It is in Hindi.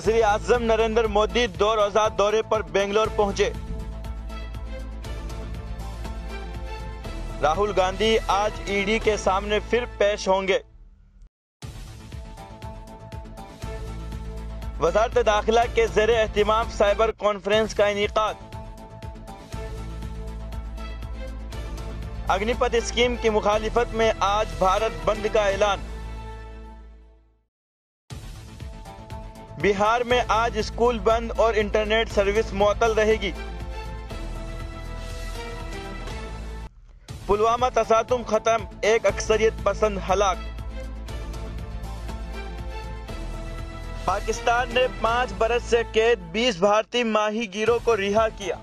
वज़ीर आज़म नरेंद्र मोदी 2 रोज़ा दौरे पर बेंगलोर पहुंचे। राहुल गांधी आज ईडी के सामने फिर पेश होंगे। वज़ारत दाखिला के ज़ेरे एहतिमाम साइबर कॉन्फ्रेंस का इनेकाद। अग्निपथ स्कीम की मुखालिफत में आज भारत बंद का ऐलान। बिहार में आज स्कूल बंद और इंटरनेट सर्विस मुअत्तल रहेगी। पुलवामा तसादुम खत्म, एक अक्सरियत पसंद हलाक। पाकिस्तान ने 5 बरस से कैद 20 भारतीय माहीगीरों को रिहा किया।